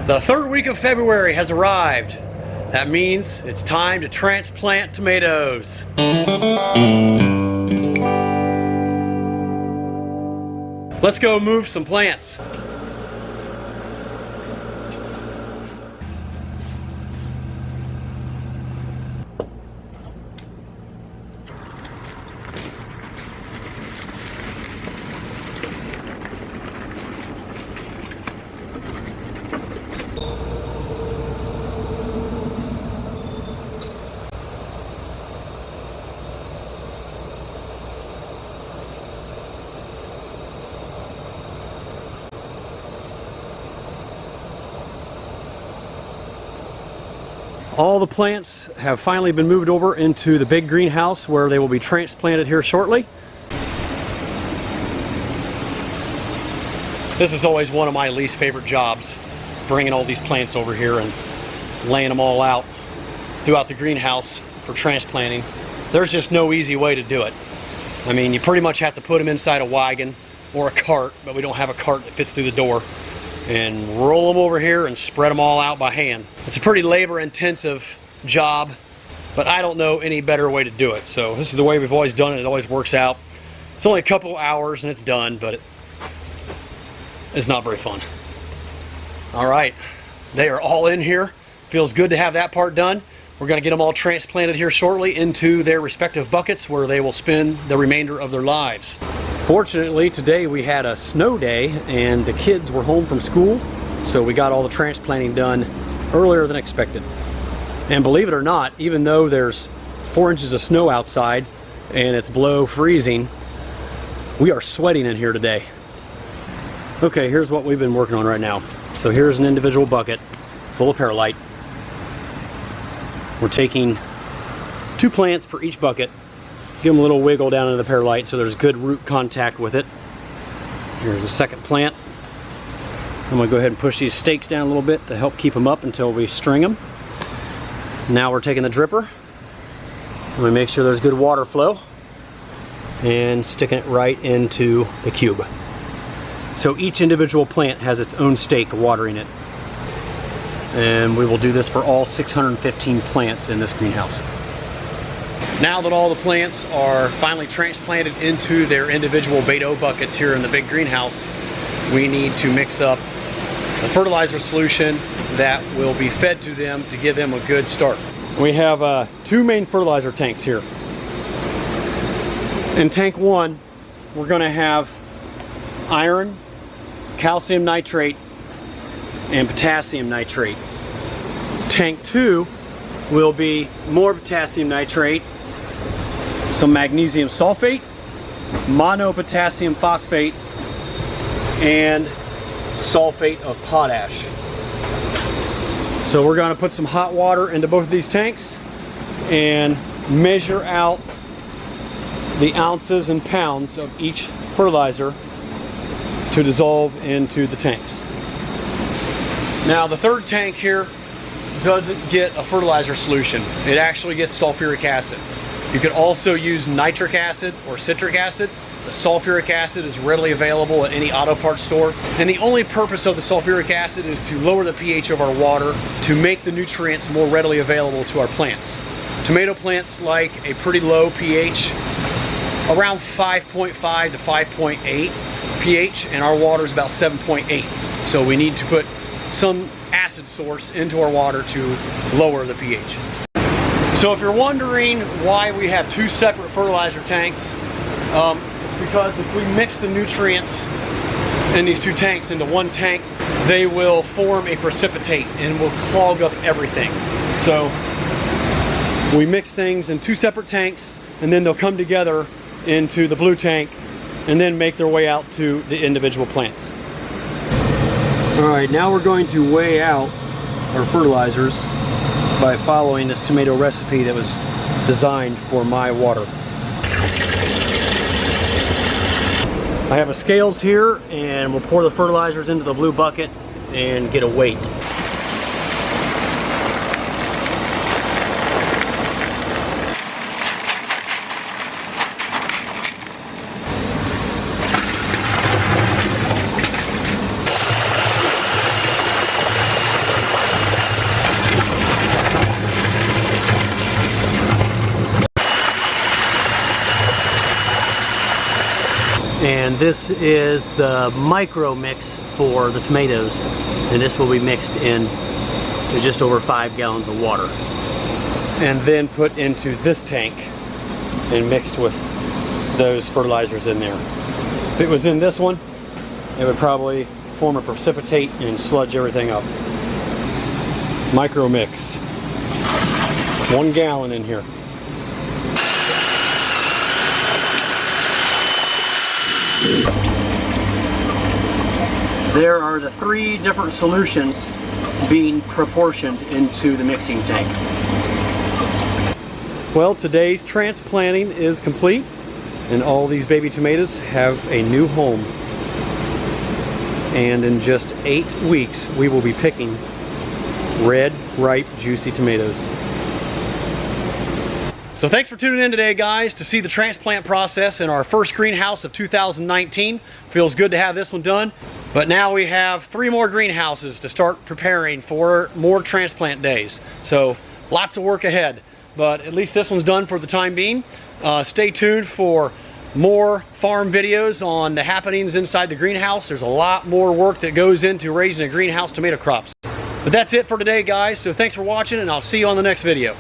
The third week of February has arrived. That means it's time to transplant tomatoes. Let's go move some plants. All the plants have finally been moved over into the big greenhouse where they will be transplanted here shortly. This is always one of my least favorite jobs, bringing all these plants over here and laying them all out throughout the greenhouse for transplanting. There's just no easy way to do it. I mean, you pretty much have to put them inside a wagon or a cart, but we don't have a cart that fits through the door, and roll them over here and spread them all out by hand. It's a pretty labor-intensive job, but I don't know any better way to do it. So this is the way we've always done it. It always works out. It's only a couple hours and it's done, but it's not very fun. All right, they are all in here. Feels good to have that part done. We're going to get them all transplanted here shortly into their respective buckets where they will spend the remainder of their lives. Fortunately, today we had a snow day and the kids were home from school, so we got all the transplanting done earlier than expected. And believe it or not, even though there's 4 inches of snow outside and it's below freezing, we are sweating in here today. Okay, here's what we've been working on right now. So here's an individual bucket full of perlite. We're taking 2 plants per each bucket. Give them a little wiggle down into the perlite so there's good root contact with it. Here's a second plant. I'm going to go ahead and push these stakes down a little bit to help keep them up until we string them. Now we're taking the dripper. We make sure there's good water flow and sticking it right into the cube. So each individual plant has its own stake watering it. And we will do this for all 615 plants in this greenhouse. Now that all the plants are finally transplanted into their individual Beto buckets here in the big greenhouse, we need to mix up a fertilizer solution that will be fed to them to give them a good start. We have 2 main fertilizer tanks here. In tank 1, we're going to have iron, calcium nitrate, and potassium nitrate. Tank 2 will be more potassium nitrate, some magnesium sulfate, monopotassium phosphate, and sulfate of potash. So we're going to put some hot water into both of these tanks and measure out the ounces and pounds of each fertilizer to dissolve into the tanks. Now the third tank here doesn't get a fertilizer solution. It actually gets sulfuric acid. You could also use nitric acid or citric acid. The sulfuric acid is readily available at any auto parts store. And the only purpose of the sulfuric acid is to lower the pH of our water to make the nutrients more readily available to our plants. Tomato plants like a pretty low pH, around 5.5 to 5.8 pH, and our water is about 7.8. So we need to put some acid source into our water to lower the pH. So if you're wondering why we have 2 separate fertilizer tanks, it's because if we mix the nutrients in these 2 tanks into one tank, they will form a precipitate and will clog up everything. So we mix things in 2 separate tanks, and then they'll come together into the blue tank and then make their way out to the individual plants. All right, now we're going to weigh out our fertilizers by following this tomato recipe that was designed for my water. I have a scales here, and we'll pour the fertilizers into the blue bucket and get a weight. And this is the micro mix for the tomatoes, and this will be mixed in to just over 5 gallons of water and then put into this tank and mixed with those fertilizers in there. If it was in this one, it would probably form a precipitate and sludge everything up. Micro mix, 1 gallon in here. There are the 3 different solutions being proportioned into the mixing tank. Well, today's transplanting is complete, and all these baby tomatoes have a new home. And in just 8 weeks, we will be picking red, ripe, juicy tomatoes. So thanks for tuning in today, guys, to see the transplant process in our first greenhouse of 2019. Feels good to have this one done. But now we have 3 more greenhouses to start preparing for more transplant days. So lots of work ahead, but at least this one's done for the time being. Stay tuned for more farm videos on the happenings inside the greenhouse. There's a lot more work that goes into raising a greenhouse tomato crops. But that's it for today, guys. So thanks for watching, and I'll see you on the next video.